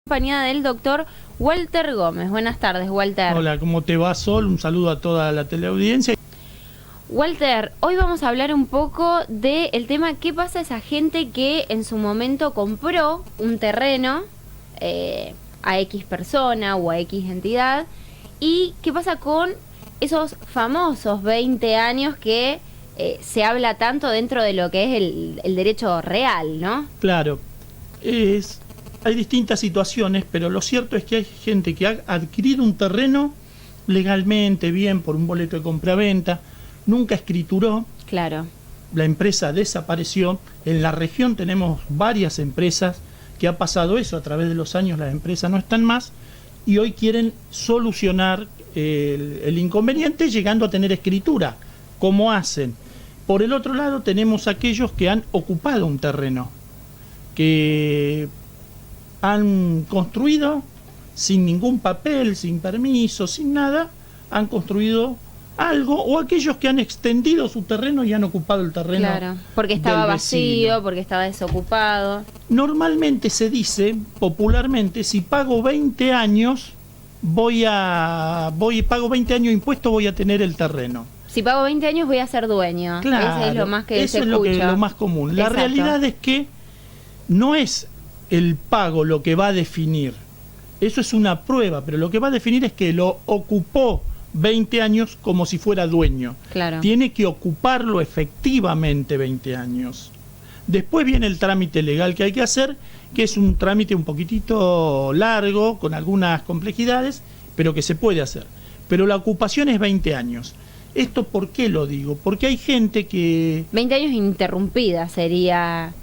Compañía del doctor Walter Gómez. Buenas tardes, Walter. Hola, ¿cómo te va, Sol? Un saludo a toda la teleaudiencia. Walter, hoy vamos a hablar un poco del tema qué pasa a esa gente que en su momento compró un terreno a X persona o a X entidad, y qué pasa con esos famosos 20 años que se habla tanto dentro de lo que es el derecho real, ¿no? Claro, hay distintas situaciones, pero lo cierto es que hay gente que ha adquirido un terreno legalmente, bien, por un boleto de compraventa, nunca escrituró. Claro. La empresa desapareció. En la región tenemos varias empresas que ha pasado eso. A través de los años las empresas no están más y hoy quieren solucionar el inconveniente llegando a tener escritura. ¿Cómo hacen? Por el otro lado tenemos aquellos que han ocupado un terreno, que han construido sin ningún papel, sin permiso, sin nada, han construido algo, o aquellos que han extendido su terreno y han ocupado el terreno. Claro, porque estaba vacío, porque estaba desocupado. Normalmente se dice, popularmente, si pago 20 años, pago 20 años de impuesto, voy a tener el terreno. Si pago 20 años voy a ser dueño. Claro, eso es lo más que eso se es escucha. lo más común. La Exacto. realidad es que no es el pago lo que va a definir. Eso es una prueba, pero lo que va a definir es que lo ocupó 20 años como si fuera dueño. Claro. Tiene que ocuparlo efectivamente 20 años. Después viene el trámite legal que hay que hacer, que es un trámite un poquitito largo, con algunas complejidades, pero que se puede hacer. Pero la ocupación es 20 años. ¿Esto por qué lo digo? Porque hay gente que... 20 años ininterrumpida sería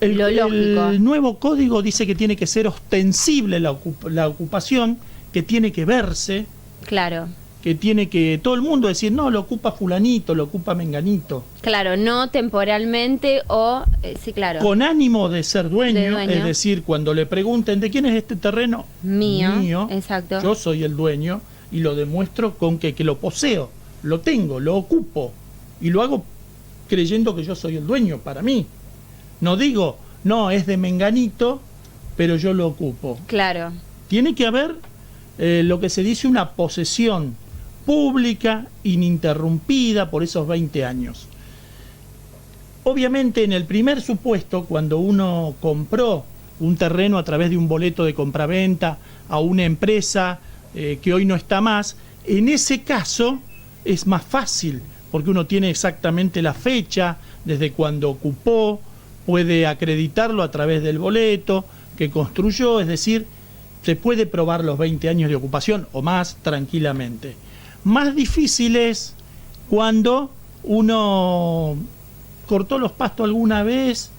lo lógico. El nuevo código dice que tiene que ser ostensible la ocupación, que tiene que verse, Claro. que tiene que todo el mundo decir, no, lo ocupa fulanito, lo ocupa menganito. Claro, no temporalmente o... sí, claro. Con ánimo de ser dueño, De dueño. es decir, cuando le pregunten, ¿de quién es este terreno? Mío. Exacto. Yo soy el dueño y lo demuestro con que lo poseo, lo tengo, lo ocupo y lo hago creyendo que yo soy el dueño para mí. No digo, no, es de menganito, pero yo lo ocupo. Claro. Tiene que haber lo que se dice una posesión pública, ininterrumpida por esos 20 años. Obviamente en el primer supuesto, cuando uno compró un terreno a través de un boleto de compraventa a una empresa que hoy no está más, en ese caso es más fácil, porque uno tiene exactamente la fecha, desde cuando ocupó, puede acreditarlo a través del boleto que construyó, es decir, se puede probar los 20 años de ocupación o más tranquilamente. Más difícil es cuando uno cortó los pastos alguna vez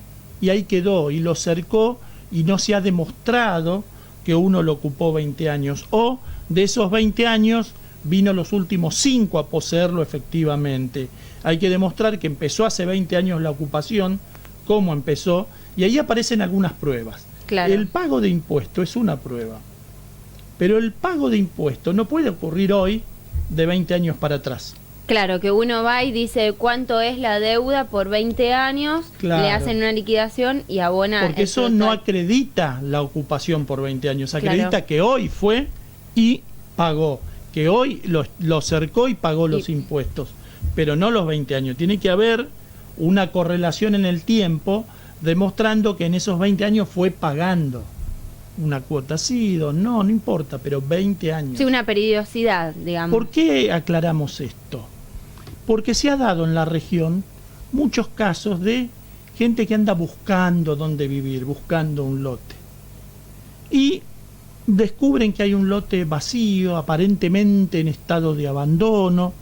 y ahí quedó, y lo cercó y no se ha demostrado que uno lo ocupó 20 años, o de esos 20 años vino los últimos 5 a poseerlo efectivamente. Hay que demostrar que empezó hace 20 años la ocupación, cómo empezó, y ahí aparecen algunas pruebas. Claro. El pago de impuesto es una prueba, pero el pago de impuesto no puede ocurrir hoy de 20 años para atrás. Claro, que uno va y dice cuánto es la deuda por 20 años, Claro. le hacen una liquidación y abona. Porque el eso total. no acredita la ocupación por 20 años, acredita Claro. que hoy fue y pagó, que hoy lo cercó y pagó los impuestos, pero no los 20 años. Tiene que haber una correlación en el tiempo demostrando que en esos 20 años fue pagando una cuota, sí, no importa, pero 20 años. Sí, una periodicidad, digamos. ¿Por qué aclaramos esto? Porque se ha dado en la región muchos casos de gente que anda buscando dónde vivir, buscando un lote. Y descubren que hay un lote vacío, aparentemente en estado de abandono,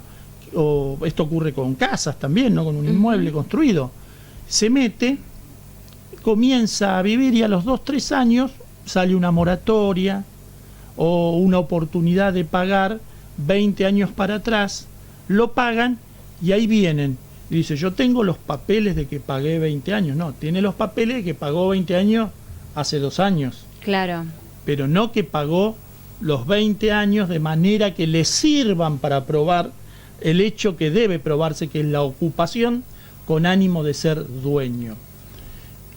o esto ocurre con casas también, ¿no? Con un inmueble construido. Se mete, comienza a vivir y a los 2-3 años sale una moratoria o una oportunidad de pagar 20 años para atrás, lo pagan y ahí vienen. Y dice, yo tengo los papeles de que pagué 20 años. No, tiene los papeles de que pagó 20 años hace 2 años. Claro. Pero no que pagó los 20 años de manera que le sirvan para probar el hecho que debe probarse, que es la ocupación con ánimo de ser dueño.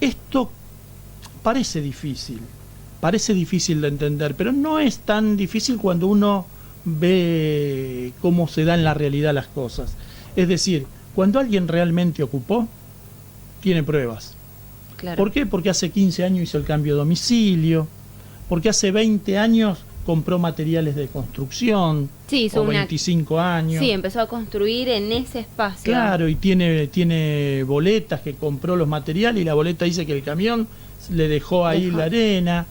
Esto parece difícil, Parece difícil de entender, pero no es tan difícil cuando uno ve cómo se dan en la realidad las cosas. Es decir, cuando alguien realmente ocupó, tiene pruebas. Claro. ¿Por qué? Porque hace 15 años hizo el cambio de domicilio, porque hace 20 años compró materiales de construcción, Sí, hizo o 25 años. Sí, empezó a construir en ese espacio. Claro, y tiene boletas que compró los materiales y la boleta dice que el camión le dejó ahí la arena.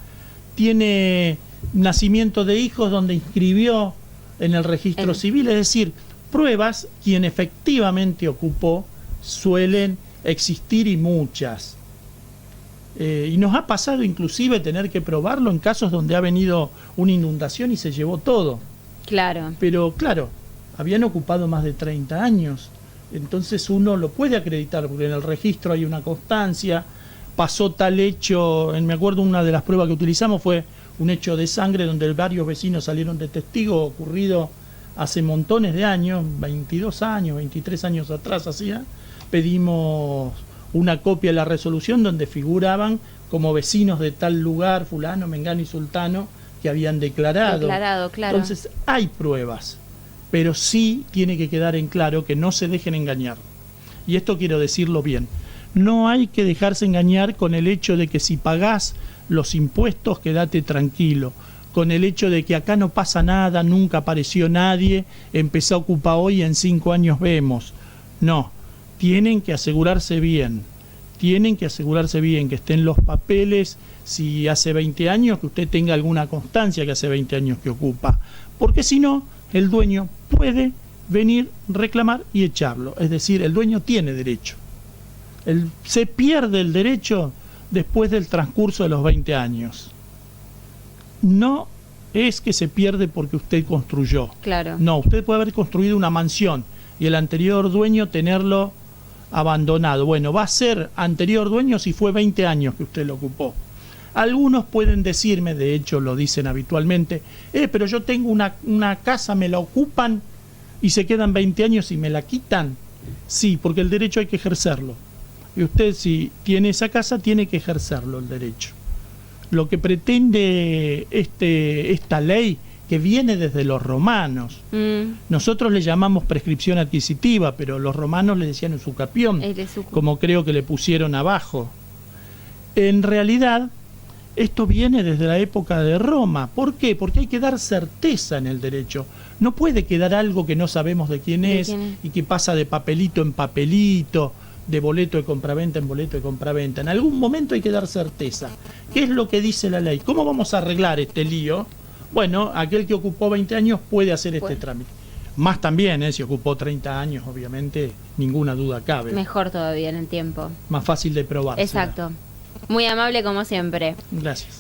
Tiene nacimiento de hijos donde inscribió en el registro civil, es decir, pruebas quien efectivamente ocupó suelen existir y muchas. Y nos ha pasado inclusive tener que probarlo en casos donde ha venido una inundación y se llevó todo. Claro. Pero claro, habían ocupado más de 30 años. Entonces uno lo puede acreditar porque en el registro hay una constancia. Pasó tal hecho, me acuerdo una de las pruebas que utilizamos fue un hecho de sangre donde varios vecinos salieron de testigos, ocurrido hace montones de años, 22 años, 23 años atrás hacía. Pedimos una copia de la resolución donde figuraban como vecinos de tal lugar, fulano, mengano y sultano, que habían declarado. Claro. Entonces hay pruebas, pero sí tiene que quedar en claro que no se dejen engañar. Y esto quiero decirlo bien. No hay que dejarse engañar con el hecho de que si pagás los impuestos, quédate tranquilo. Con el hecho de que acá no pasa nada, nunca apareció nadie, empezó a ocupar hoy y en 5 años vemos. No, tienen que asegurarse bien. Tienen que asegurarse bien que estén los papeles, si hace 20 años, que usted tenga alguna constancia que hace 20 años que ocupa. Porque si no, el dueño puede venir, reclamar y echarlo. Es decir, el dueño tiene derecho. Se pierde el derecho después del transcurso de los 20 años. No es que se pierde porque usted construyó. Claro. No, usted puede haber construido una mansión y el anterior dueño tenerlo abandonado. Bueno, va a ser anterior dueño si fue 20 años que usted lo ocupó. Algunos pueden decirme, de hecho lo dicen habitualmente, pero yo tengo una casa, me la ocupan y se quedan 20 años y me la quitan. Sí, porque el derecho hay que ejercerlo. Y usted, si tiene esa casa, tiene que ejercerlo el derecho. Lo que pretende esta ley, que viene desde los romanos, nosotros le llamamos prescripción adquisitiva, pero los romanos le decían usucapión, como creo que le pusieron abajo. En realidad, esto viene desde la época de Roma. ¿Por qué? Porque hay que dar certeza en el derecho. No puede quedar algo que no sabemos de quién es y que pasa de papelito en papelito, de boleto de compraventa en boleto de compraventa. En algún momento hay que dar certeza. ¿Qué es lo que dice la ley? ¿Cómo vamos a arreglar este lío? Bueno, aquel que ocupó 20 años puede hacer este trámite. Más también, si ocupó 30 años, obviamente, ninguna duda cabe. Mejor todavía en el tiempo. Más fácil de probar. Exacto. Muy amable como siempre. Gracias.